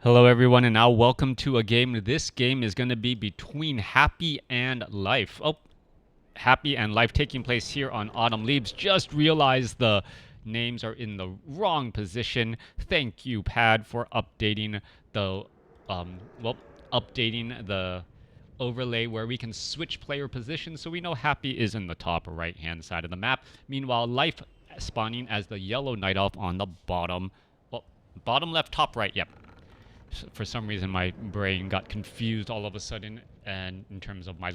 Hello everyone, and now welcome to a game. This game is going to be between Happy and Life. Happy and Life taking place here on Autumn Leaves. Just realized the names are in the wrong position. Thank you, Pad, for updating the, um, well, updating the overlay where we can switch player positions so we know Happy is in the top right hand side of the map. Meanwhile, Life spawning as the yellow night elf on the bottom, bottom left, top right, yep. For some reason my brain got confused all of a sudden and in terms of my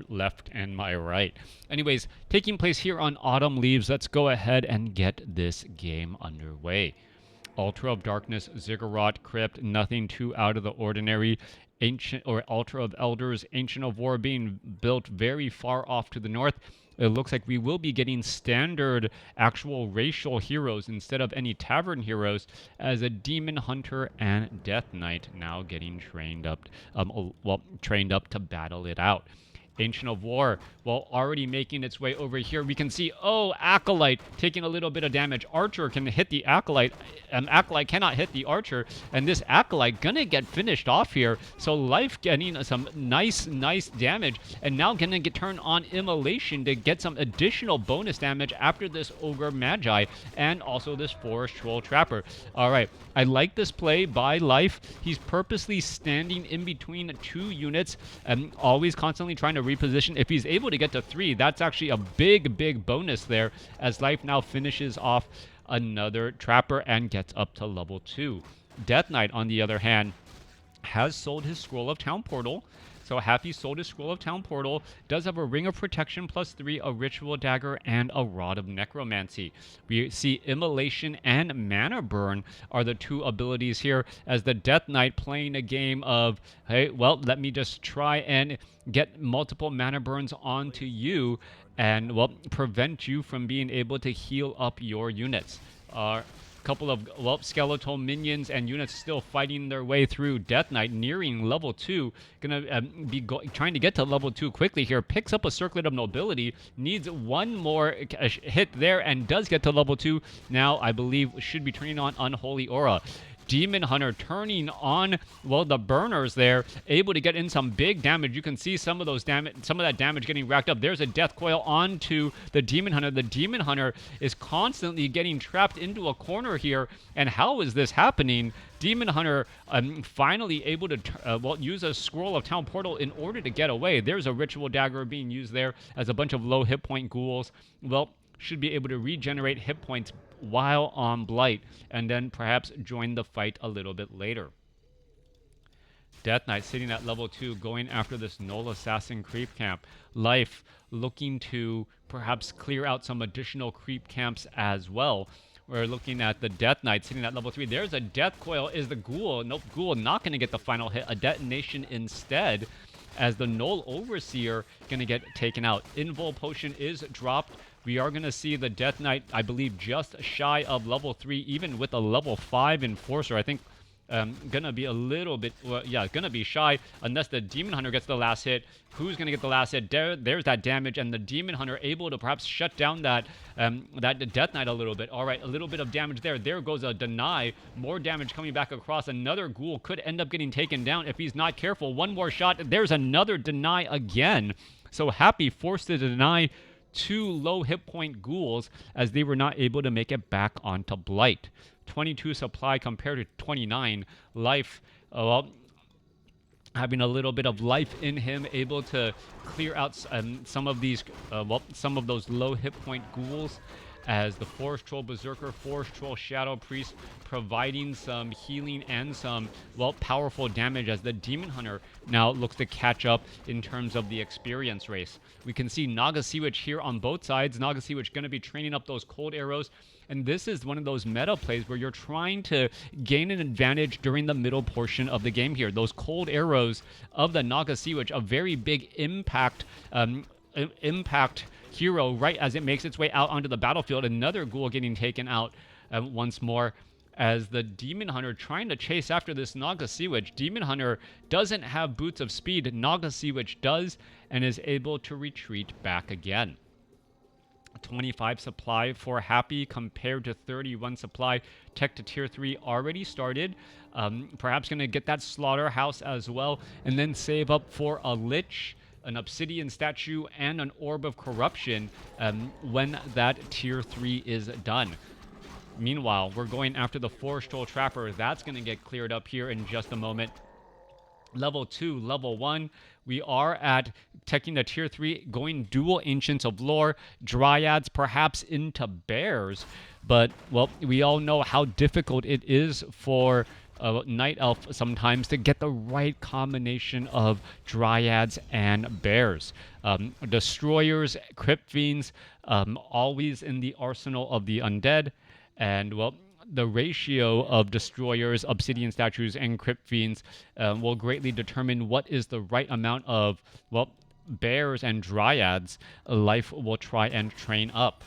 left and my right. Anyways, taking place here on Autumn Leaves, let's go ahead and get this game underway. Altar of Darkness, Ziggurat Crypt, nothing too out of the ordinary. Ancient or Altar of Elders, Ancient of War being built very far off to the north. It looks like we will be getting standard actual racial heroes instead of any tavern heroes, as a Demon Hunter and Death Knight now getting trained up, trained up to battle it out. Ancient of War, well, already making its way over here. We can see, Acolyte taking a little bit of damage. Archer can hit the Acolyte. Acolyte cannot hit the Archer. And this Acolyte gonna get finished off here. So Life getting some nice damage. And now gonna get turned on Immolation to get some additional bonus damage after this Ogre Magi. And also this Forest Troll Trapper. Alright, I like this play by Life. He's purposely standing in between two units and always constantly trying to reposition. If he's able to get to 3, that's actually a big bonus there, as Life now finishes off another Trapper and gets up to level 2. Death Knight, on the other hand, has sold his Scroll of Town Portal. So Happy sold his Scroll of Town Portal, does have a Ring of Protection +3, a Ritual Dagger, and a Rod of Necromancy. We see Immolation and Mana Burn are the two abilities here, as the Death Knight playing a game of, hey, well, let me just try and get multiple Mana Burns onto you and, well, prevent you from being able to heal up your units. Couple of skeletal minions and units still fighting their way through. Death Knight nearing level 2, gonna be trying to get to level 2 quickly here. Picks up a Circlet of Nobility, needs one more hit there, and does get to level 2. Now I believe should be turning on Unholy Aura. Demon Hunter turning on, the burners there, able to get in some big damage. You can see some of that damage getting racked up. There's a death coil onto the Demon Hunter. The Demon Hunter is constantly getting trapped into a corner here. And how is this happening? Demon Hunter finally able to use a Scroll of Town Portal in order to get away. There's a Ritual Dagger being used there as a bunch of low hit point ghouls, should be able to regenerate hit points while on Blight, and then perhaps join the fight a little bit later. Death Knight sitting at level 2, going after this Null Assassin creep camp. Life looking to perhaps clear out some additional creep camps as well. We're looking at the Death Knight sitting at level 3. There's a Death Coil. Is the Ghoul? Nope, Ghoul not going to get the final hit. A Detonation instead, as the Null Overseer going to get taken out. Invul Potion is dropped. We are going to see the Death Knight, I believe, just shy of level 3, even with a level 5 Enforcer. I think going to be a little bit, going to be shy unless the Demon Hunter gets the last hit. Who's going to get the last hit? There's that damage, and the Demon Hunter able to perhaps shut down that Death Knight a little bit. All right, a little bit of damage there. There goes a Deny. More damage coming back across. Another Ghoul could end up getting taken down if he's not careful. One more shot. There's another Deny again. So Happy forced to deny 2 low hit point ghouls as they were not able to make it back onto Blight. 22 supply compared to 29. Life, having a little bit of life in him, able to clear out some of these, some of those low hit point ghouls, as the Forest Troll Berserker, Forest Troll Shadow Priest providing some healing and some, powerful damage, as the Demon Hunter now looks to catch up in terms of the experience race. We can see Naga Sea Witch here on both sides. Naga Sea Witch going to be training up those cold arrows. And this is one of those meta plays where you're trying to gain an advantage during the middle portion of the game here. Those cold arrows of the Naga Sea Witch, a very big impact hero right as it makes its way out onto the battlefield. Another Ghoul getting taken out once more, as the Demon Hunter trying to chase after this Naga Sea Witch. Demon Hunter doesn't have Boots of Speed. Naga Sea Witch does, and is able to retreat back again. 25 supply for Happy compared to 31 supply. Tech to tier 3 already started. Perhaps going to get that slaughterhouse as well, and then save up for a Lich, an Obsidian statue, and an Orb of Corruption when that tier 3 is done. Meanwhile, we're going after the Forest Troll Trapper. That's going to get cleared up here in just a moment. Level 2, level 1, we are at teching the tier 3, going dual Ancients of Lore, Dryads, perhaps into Bears. But, well, we all know how difficult it is for a Night Elf sometimes to get the right combination of Dryads and Bears. Destroyers, Crypt Fiends, always in the arsenal of the undead. And, well, the ratio of destroyers, obsidian statues, and crypt fiends will greatly determine what is the right amount of, well, bears and dryads life will try and train up.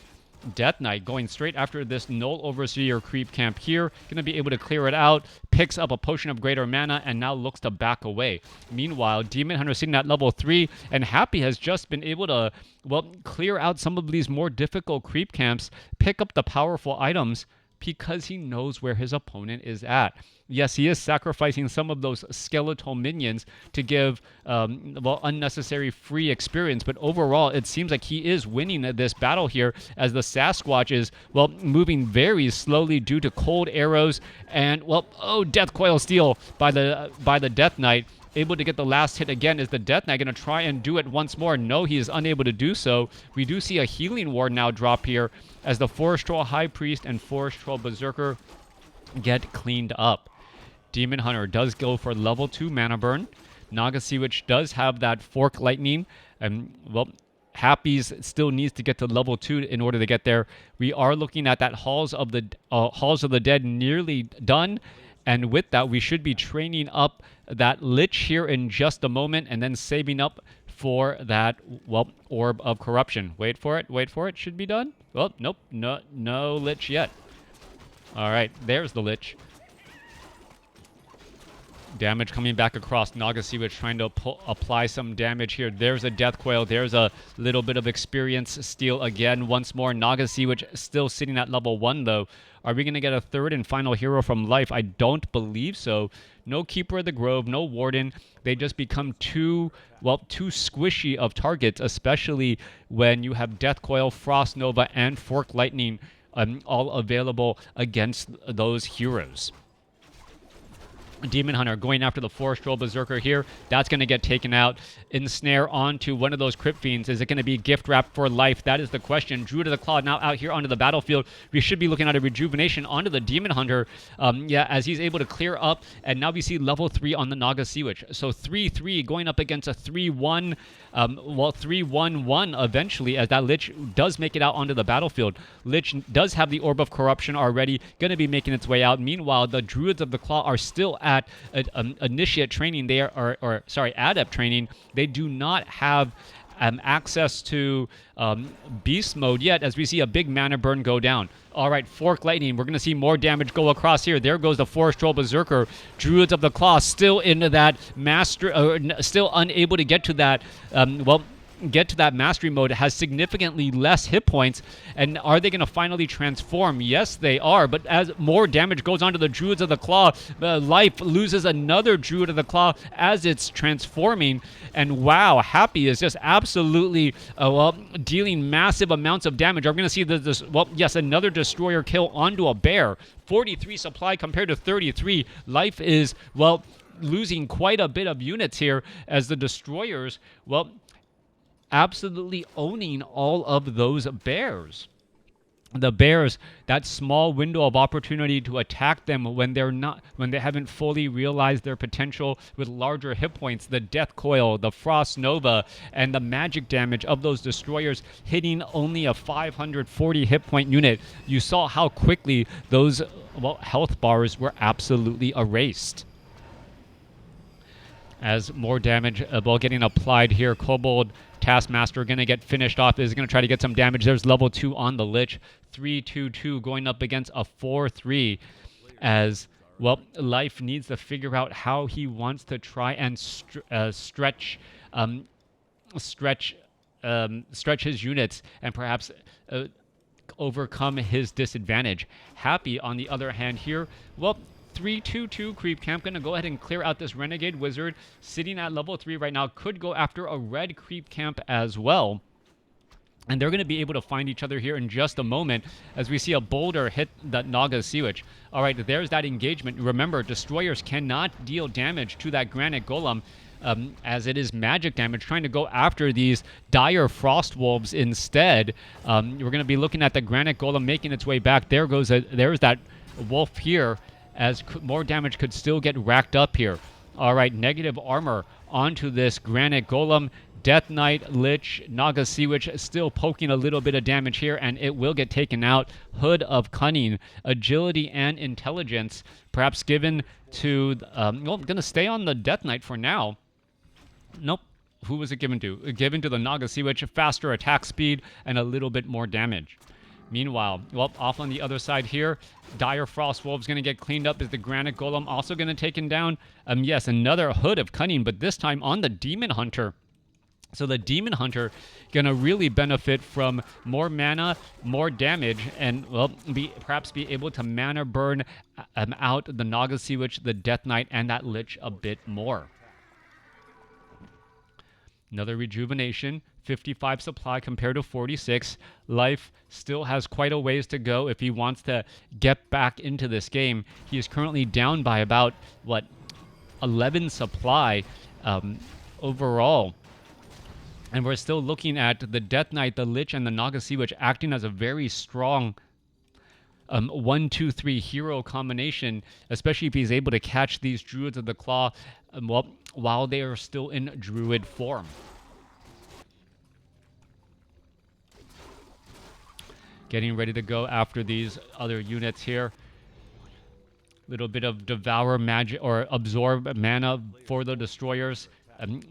Death Knight going straight after this Null Overseer creep camp here. Going to be able to clear it out. Picks up a Potion of Greater Mana and now looks to back away. Meanwhile, Demon Hunter sitting at level 3, and Happy has just been able to, well, clear out some of these more difficult creep camps, pick up the powerful items, because he knows where his opponent is at. Yes, he is sacrificing some of those skeletal minions to give, well, unnecessary free experience, but overall, it seems like he is winning this battle here as the Sasquatch is, well, moving very slowly due to cold arrows and, well, oh, Death Coil Steel by the Death Knight. Able to get the last hit again. Is the Death Knight going to try and do it once more? No, he is unable to do so. We do see a Healing Ward now drop here as the Forest Troll High Priest and Forest Troll Berserker get cleaned up. Demon Hunter does go for level 2 mana burn. Naga Sea Witch does have that Fork Lightning. And, well, Happy's still needs to get to level 2 in order to get there. We are looking at that Halls of the Dead nearly done. And with that, we should be training up that Lich here in just a moment and then saving up for that, well, Orb of Corruption. Wait for it. Wait for it. Should be done. Well, nope. No Lich yet. All right. There's the Lich. Damage coming back across. Naga Sea Witch trying to apply some damage here. There's a Death Coil. There's a little bit of experience steal again. Once more, Naga Sea Witch still sitting at level 1, though. Are we going to get a third and final hero from life? I don't believe so. No Keeper of the Grove, no Warden. They just become too squishy of targets, especially when you have Death Coil, Frost Nova, and Fork Lightning all available against those heroes. Demon Hunter going after the Forest Troll Berserker here. That's going to get taken out. Ensnare onto one of those Crypt Fiends. Is it going to be Gift Wrap for life? That is the question. Druid of the Claw now out here onto the battlefield. We should be looking at a rejuvenation onto the Demon Hunter. Yeah, as he's able to clear up. And now we see level 3 on the Naga Sea Witch. So 3-3 going up against a 3-1. Well, 3-1-1 eventually, as that Lich does make it out onto the battlefield. Lich does have the Orb of Corruption already. Going to be making its way out. Meanwhile, the Druids of the Claw are still at initiate training. They are, sorry, adept training. They do not have access to beast mode yet, as we see a big mana burn go down. All right, Fork Lightning. We're going to see more damage go across here. There goes the Forest Troll Berserker. Druids of the Claw still into that master, still unable to get to that, get to that mastery mode. It has significantly less hit points. And are they going to finally transform? Yes, they are. But as more damage goes onto the Druids of the Claw, life loses another Druid of the Claw as it's transforming. And wow, Happy is just absolutely dealing massive amounts of damage. Are we going to see this? Well, yes, another destroyer kill onto a bear. 43 supply compared to 33. Life is, well, losing quite a bit of units here as the destroyers, well, absolutely owning all of those bears. The bears, that small window of opportunity to attack them when they haven't fully realized their potential with larger hit points, the Death Coil, the Frost Nova, and the magic damage of those destroyers hitting only a 540 hit point unit. You saw how quickly those, well, health bars were absolutely erased. As more damage getting applied here, Kobold Taskmaster going to get finished off. Is going to try to get some damage. There's level 2 on the Lich. 3-2-2 going up against a 4-3. As, well, Life needs to figure out how he wants to try and stretch stretch his units and perhaps overcome his disadvantage. Happy, on the other hand, here, well, 322 creep camp gonna go ahead and clear out this renegade wizard sitting at level 3 right now. Could go after a red creep camp as well. And they're going to be able to find each other here in just a moment as we see a boulder hit that Naga Sea Witch. All right, there's that engagement. Remember, destroyers cannot deal damage to that granite golem as it is magic damage, trying to go after these dire frost wolves instead. We're going to be looking at the granite golem making its way back. There's that wolf here, as more damage could still get racked up here. All right, negative armor onto this granite golem. Death Knight, Lich, Naga Sea Witch still poking a little bit of damage here, and it will get taken out. Hood of Cunning, Agility, and Intelligence, perhaps given to... well, I'm going to stay on the Death Knight for now. Nope. Who was it given to? Given to the Naga Sea Witch, faster attack speed and a little bit more damage. Meanwhile, well, off on the other side here, Dire Frost Wolf's going to get cleaned up. Is the Granite Golem also going to take him down? Yes, another Hood of Cunning, but this time on the Demon Hunter. So the Demon Hunter gonna really benefit from more mana, more damage, and well, perhaps be able to mana burn out the Naga Sea Witch, the Death Knight, and that Lich a bit more. Another rejuvenation, 55 supply compared to 46. Life still has quite a ways to go if he wants to get back into this game. He is currently down by about, 11 supply overall. And we're still looking at the Death Knight, the Lich, and the Naga Sea Witch acting as a very strong 1-2-3 hero combination, especially if he's able to catch these Druids of the Claw while they are still in Druid form. Getting ready to go after these other units here. Little bit of Devour Magic or Absorb Mana for the Destroyers.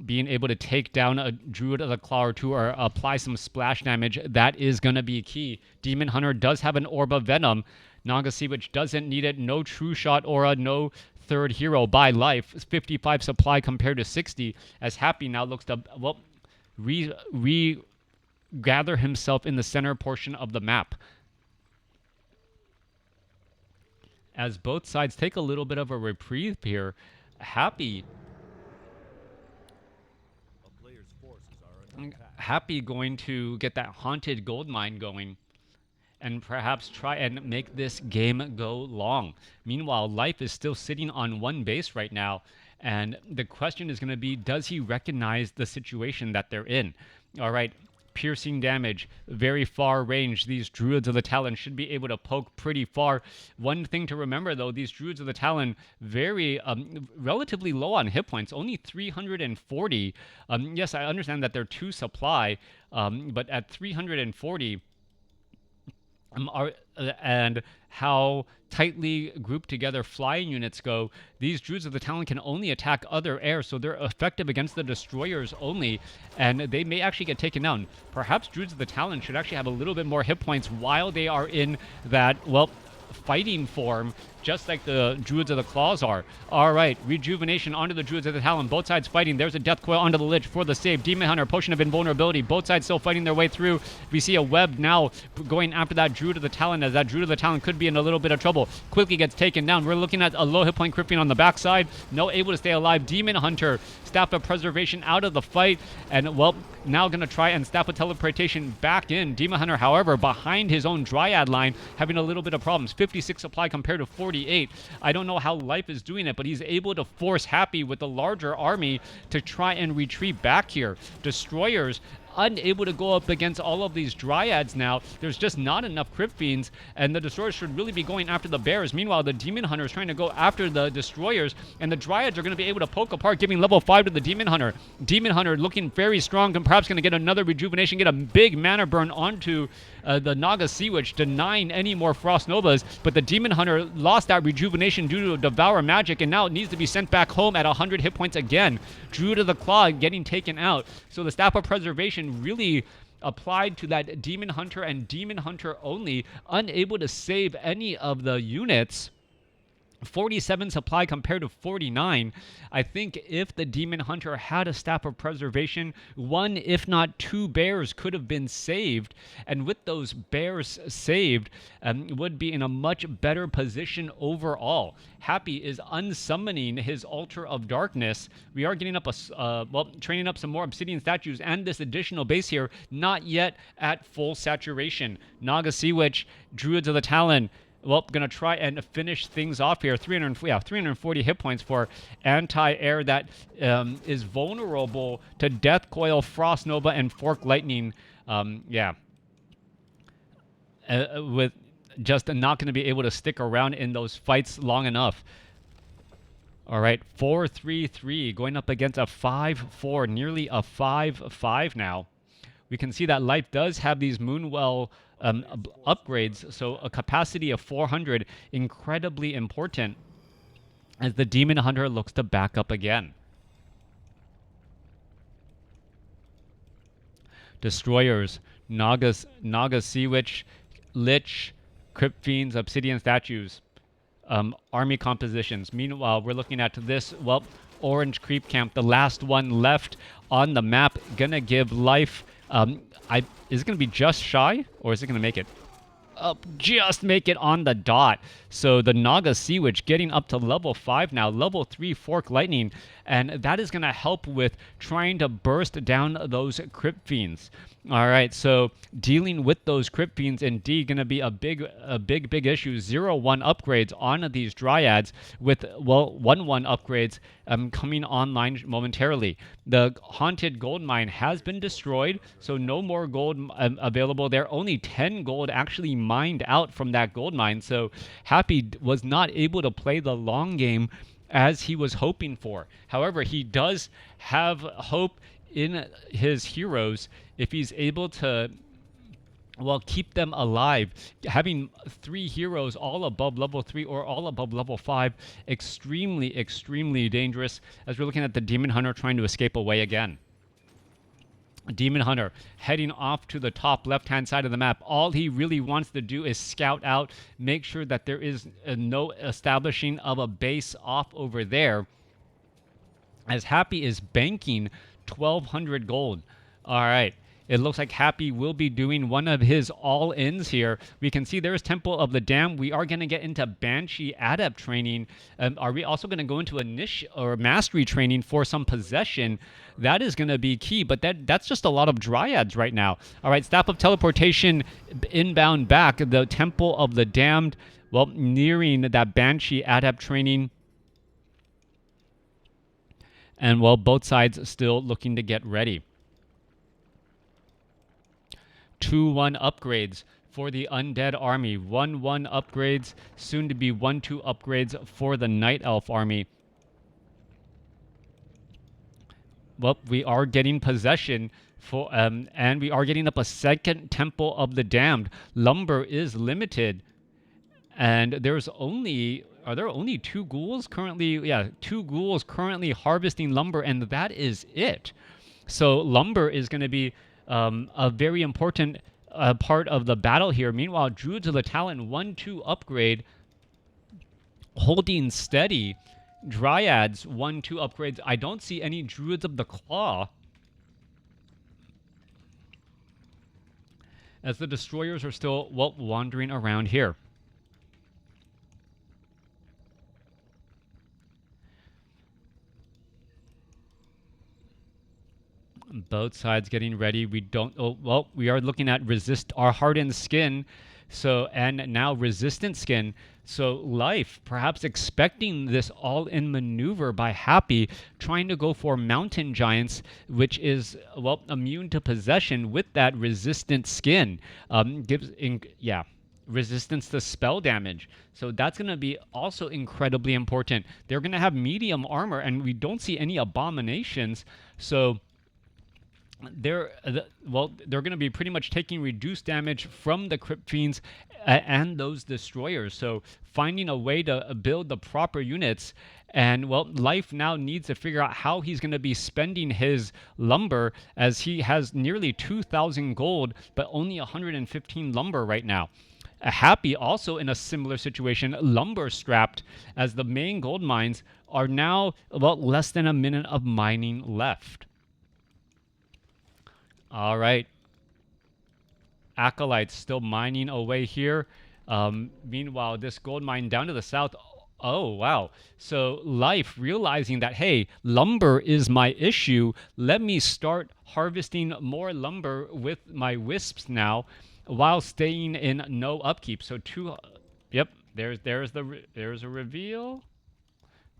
Being able to take down a Druid of the Claw or two or apply some splash damage, that is going to be key. Demon Hunter does have an Orb of Venom. Naga Sea Witch doesn't need it. No True Shot Aura, no third hero by life. 55 supply compared to 60, as Happy now looks to, regather himself in the center portion of the map. As both sides take a little bit of a reprieve here, Happy going to get that haunted gold mine going and perhaps try and make this game go long. Meanwhile, Life is still sitting on one base right now, and the question is going to be, does he recognize the situation that they're in? All right, piercing damage, very far range. These Druids of the Talon should be able to poke pretty far. One thing to remember, though, these Druids of the Talon very relatively low on hit points, only 340. Yes, I understand that they're 2 supply, but at 340, and how tightly grouped together flying units go, these Druids of the Talon can only attack other air, so they're effective against the destroyers only, and they may actually get taken down. Perhaps Druids of the Talon should actually have a little bit more hit points while they are in that, fighting form, just like the Druids of the Claws are. All right, rejuvenation onto the Druids of the Talon. Both sides fighting. There's a Death Coil onto the Lich for the save. Demon Hunter, Potion of Invulnerability. Both sides still fighting their way through. We see a web now going after that Druid of the Talon, as that Druid of the Talon could be in a little bit of trouble. Quickly gets taken down. We're looking at a low hit point Cryptian on the backside. No able to stay alive. Demon Hunter, Staff of Preservation out of the fight, and now going to try and Staff of Teleportation back in. Demon Hunter, however, behind his own Dryad line, having a little bit of problems. 56 supply compared to 48. I don't know how Life is doing it, but he's able to force Happy with the larger army to try and retreat back here. Destroyers unable to go up against all of these Dryads now. There's just not enough Crypt Fiends, and the Destroyers should really be going after the Bears. Meanwhile, the Demon Hunter is trying to go after the Destroyers, and the Dryads are going to be able to poke apart, giving level 5 to the Demon Hunter. Demon Hunter looking very strong, and perhaps going to get another rejuvenation, get a big mana burn onto the Naga Sea Witch, denying any more Frost Novas, but the Demon Hunter lost that rejuvenation due to Devour Magic, and now it needs to be sent back home at 100 hit points again. Druid of the Claw getting taken out, so the Staff of Preservation really applied to that Demon Hunter and Demon Hunter only, unable to save any of the units. 47 supply compared to 49. I think if the Demon Hunter had a Staff of Preservation, one, if not two bears could have been saved. And with those bears saved, would be in a much better position overall. Happy is unsummoning his Altar of Darkness. We are getting up training up some more Obsidian statues and this additional base here, not yet at full saturation. Naga Sea Witch, Druids of the Talon. Well, going to try and finish things off here. 340 hit points for anti-air that is vulnerable to Death Coil, Frost Nova, and Fork Lightning. With just not going to be able to stick around in those fights long enough. All right, 4-3-3 going up against a 5-4, nearly a 5-5 now. We can see that Life does have these Moonwell upgrades, so a capacity of 400, incredibly important as the Demon Hunter looks to back up again. Destroyers, Naga Sea Witch, Lich, Crypt Fiends, Obsidian statues, army compositions. Meanwhile, we're looking at this, Orange Creep Camp, the last one left on the map, gonna give Life. Is it going to be just shy, or is it going to make it? Just make it on the dot. So the Naga Sea Witch getting up to level 5 now, level 3 Fork Lightning, and that is going to help with trying to burst down those Crypt Fiends. All right, so dealing with those Crypt Fiends indeed going to be a big issue. 0-1 upgrades on these Dryads with, 1-1 upgrades coming online momentarily. The Haunted Gold Mine has been destroyed, so no more gold available there. Only 10 gold actually mined out from that gold mine, so Happy was not able to play the long game as he was hoping for. However, he does have hope in his heroes if he's able to keep them alive. Having 3 heroes all above level 3 or all above level 5, extremely dangerous as we're looking at the Demon Hunter trying to escape away again. Demon Hunter heading off to the top left-hand side of the map. All he really wants to do is scout out, make sure that there is no establishing of a base off over there, as Happy is banking 1,200 gold. All right. It looks like Happy will be doing one of his all-ins here. We can see there's Temple of the Dam. We are going to get into Banshee Adept training. Are we also going to go into Mastery training for some possession? That is going to be key, but that's just a lot of Dryads right now. All right, Staff of Teleportation inbound back. The Temple of the Damned, nearing that Banshee Adept training. And, both sides still looking to get ready. 2-1 upgrades for the Undead Army. 1-1 upgrades, soon to be 1-2 upgrades for the Night Elf Army. We are getting possession for, and we are getting up a second Temple of the Damned. Lumber is limited, and are there only 2 ghouls currently? Yeah, 2 ghouls currently harvesting lumber, and that is it. So lumber is going to be a very important part of the battle here. Meanwhile, Druids of the Talon 1-2 upgrade, holding steady. Dryads 1-2 upgrades. I don't see any Druids of the Claw, as the Destroyers are still wandering around here. Both sides getting ready. We are looking at our hardened skin, and now resistant skin. So Life perhaps expecting this all-in maneuver by Happy, trying to go for Mountain Giants, which is immune to possession with that resistant skin. Resistance to spell damage. So that's going to be also incredibly important. They're going to have medium armor, and we don't see any abominations. So they're going to be pretty much taking reduced damage from the Crypt Fiends and those Destroyers. So finding a way to build the proper units, and Life now needs to figure out how he's going to be spending his lumber, as he has nearly 2,000 gold but only 115 lumber right now. Happy also in a similar situation, lumber strapped, as the main gold mines are now about less than a minute of mining left. All right. Acolytes still mining away here. Meanwhile, this gold mine down to the south. Oh, wow. So Life realizing that, hey, lumber is my issue. Let me start harvesting more lumber with my wisps now while staying in no upkeep. So yep, there's a reveal.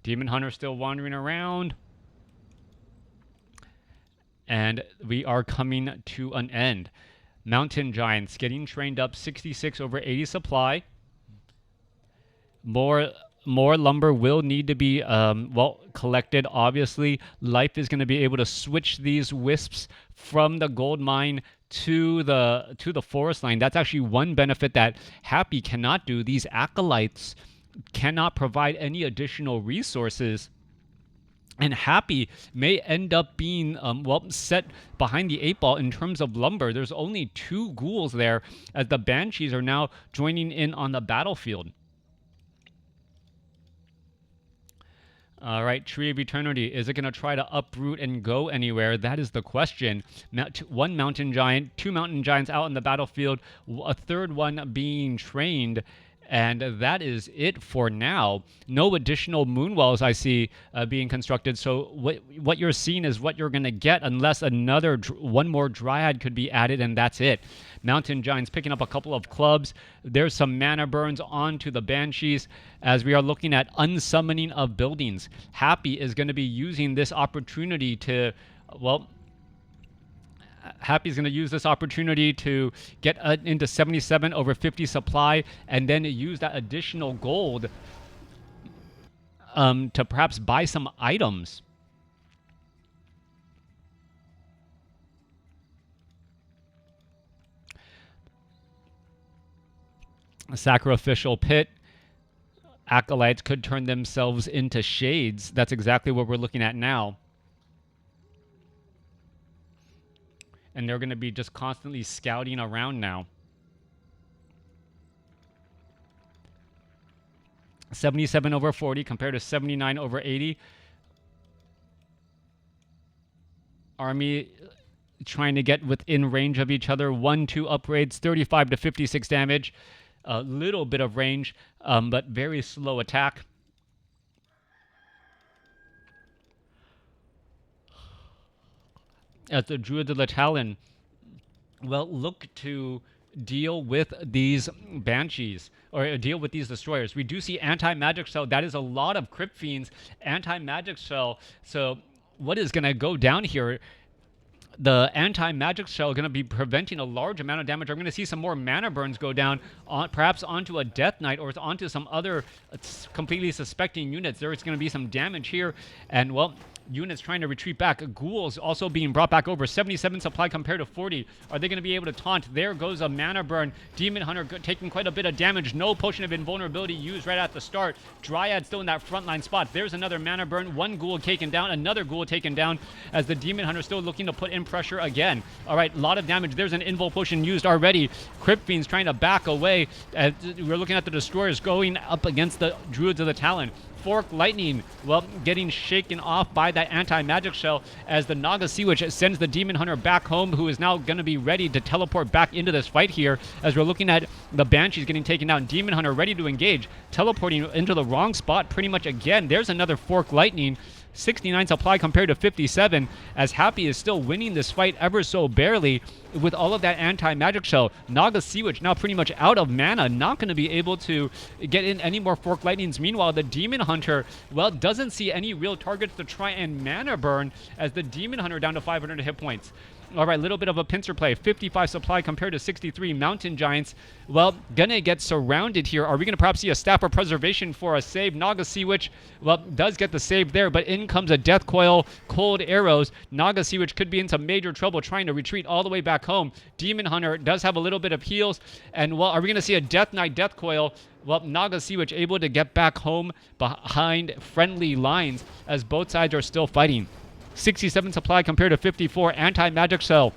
Demon Hunter still wandering around. And we are coming to an end. Mountain Giants getting trained up, 66 over 80 supply. More lumber will need to be collected. Obviously, Life is going to be able to switch these wisps from the gold mine to the forest line. That's actually one benefit that Happy cannot do. These acolytes cannot provide any additional resources. And Happy may end up being, set behind the 8 ball in terms of lumber. There's only 2 ghouls there, as the Banshees are now joining in on the battlefield. All right, Tree of Eternity. Is it going to try to uproot and go anywhere? That is the question. 1 Mountain Giant, 2 Mountain Giants out on the battlefield, a third one being trained. And that is it for now. No additional moonwells I see being constructed. So what you're seeing is what you're going to get, unless one more Dryad could be added, and that's it. Mountain Giants picking up a couple of clubs. There's some mana burns onto the Banshees as we are looking at unsummoning of buildings. Happy is going to be using this opportunity to, Happy's going to use this opportunity to get into 77 over 50 supply, and then use that additional gold to perhaps buy some items. A sacrificial pit. Acolytes could turn themselves into shades. That's exactly what we're looking at now. And they're going to be just constantly scouting around now. 77 over 40 compared to 79 over 80. Army trying to get within range of each other. 1-2 upgrades, 35 to 56 damage. A little bit of range, but very slow attack. As the Druids of the Talon, look to deal with these Banshees, or deal with these Destroyers. We do see anti-magic cell. That is a lot of Crypt Fiends. Anti-magic cell. So what is going to go down here? The anti-magic shell going to be preventing a large amount of damage. I'm going to see some more mana burns go down, perhaps onto a Death Knight or onto some other completely suspecting units. There's going to be some damage here, and units trying to retreat back. Ghouls also being brought back over. 77 supply compared to 40. Are they going to be able to taunt? There goes a mana burn. Demon Hunter taking quite a bit of damage. No potion of invulnerability used right at the start. Dryad still in that frontline spot. There's another mana burn. 1 ghoul taken down. Another ghoul taken down as the Demon Hunter still looking to put in pressure again. All right, a lot of damage. There's an invul potion used already. Crypt Fiends trying to back away. We're looking at the Destroyers going up against the Druids of the Talon. Fork Lightning, getting shaken off by that anti-magic shell as the Naga Sea Witch sends the Demon Hunter back home, who is now going to be ready to teleport back into this fight here, as we're looking at the Banshees getting taken down. Demon Hunter ready to engage, teleporting into the wrong spot pretty much again. There's another Fork Lightning. 69 supply compared to 57, as Happy is still winning this fight ever so barely with all of that anti-magic shell. Naga Sea Witch now pretty much out of mana, not going to be able to get in any more Fork Lightnings. Meanwhile, the Demon Hunter, doesn't see any real targets to try and mana burn, as the Demon Hunter down to 500 hit points. All right, little bit of a pincer play. 55 supply compared to 63. Mountain Giants, gonna get surrounded here. Are we gonna perhaps see a Staff of Preservation for a save? Naga Sea Witch, does get the save there, but in comes a Death Coil, Cold Arrows. Naga Sea Witch could be in some major trouble trying to retreat all the way back home. Demon Hunter does have a little bit of heals, and are we gonna see a Death Knight, Death Coil? Naga Sea Witch able to get back home behind friendly lines as both sides are still fighting. 67 supply compared to 54. Anti-magic cell,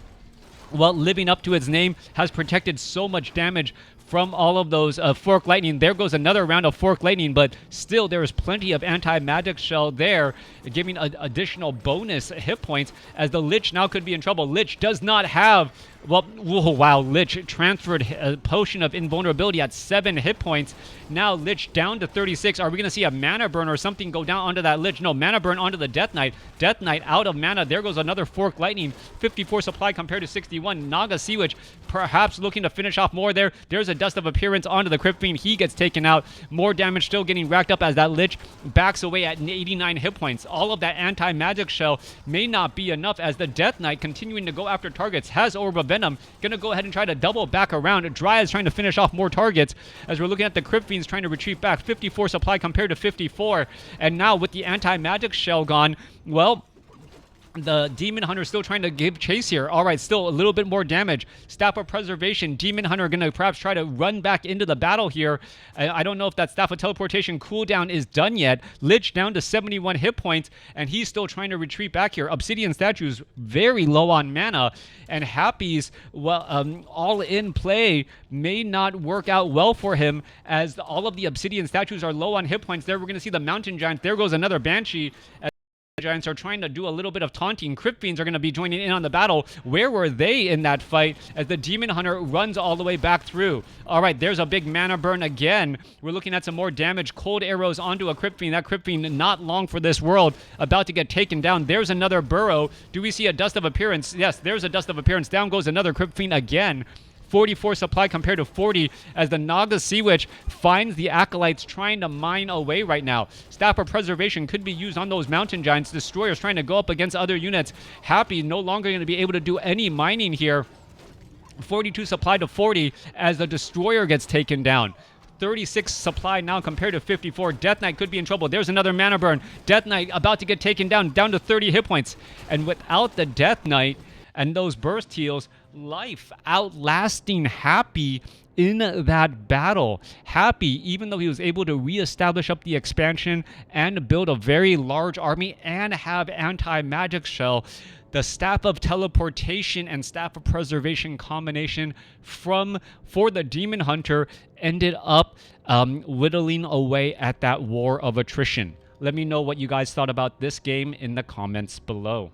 living up to its name, has protected so much damage from all of those fork lightning. There goes another round of fork lightning, but still there is plenty of anti-magic shell there, giving additional bonus hit points, as the Lich now could be in trouble. Lich does not have, well, whoa, wow, Lich transferred a potion of invulnerability at 7 hit points. Now Lich down to 36. Are we going to see a mana burn or something go down onto that Lich? No, mana burn onto the Death Knight. Death Knight out of mana. There goes another fork lightning. 54 supply compared to 61. Naga Sea Witch perhaps looking to finish off more there. There's a Dust of Appearance onto the Crypt Fiend. He gets taken out. More damage still getting racked up as that Lich backs away at 89 hit points. All of that anti-magic shell may not be enough, as the Death Knight continuing to go after targets. Has Orb of Venom. Gonna go ahead and try to double back around. Dryad's trying to finish off more targets, as we're looking at the Crypt Fiends trying to retreat back. 54 supply compared to 54. And now with the anti-magic shell gone, well, the Demon Hunter still trying to give chase here. All right, still a little bit more damage. Staff of Preservation. Demon Hunter going to perhaps try to run back into the battle here. I don't know if that Staff of Teleportation cooldown is done yet. Lich down to 71 hit points, and he's still trying to retreat back here. Obsidian Statues very low on mana, and Happy's, well, all-in play may not work out well for him, as all of the Obsidian Statues are low on hit points. There we're going to see the Mountain Giant. There goes another Banshee. Giants are trying to do a little bit of taunting. Crypt Fiends are going to be joining in on the battle. Where were they in that fight, as the Demon Hunter runs all the way back through? All right, there's a big mana burn again. We're looking at some more damage. Cold arrows onto a Crypt Fiend. That Crypt Fiend not long for this world, about to get taken down. There's another burrow. Do we see a Dust of Appearance? Yes, there's a Dust of Appearance. Down goes another Crypt Fiend again. 44 supply compared to 40, as the Naga Sea Witch finds the Acolytes trying to mine away right now. Staff of Preservation could be used on those Mountain Giants. Destroyers trying to go up against other units. Happy no longer going to be able to do any mining here. 42 supply to 40, as the Destroyer gets taken down. 36 supply now compared to 54. Death Knight could be in trouble. There's another mana burn. Death Knight about to get taken down to 30 hit points. And without the Death Knight and those burst heals, Life outlasting Happy in that battle. Happy, even though he was able to reestablish up the expansion and build a very large army and have anti-magic shell, the Staff of Teleportation and Staff of Preservation combination for the Demon Hunter ended up whittling away at that war of attrition. Let me know what you guys thought about this game in the comments below.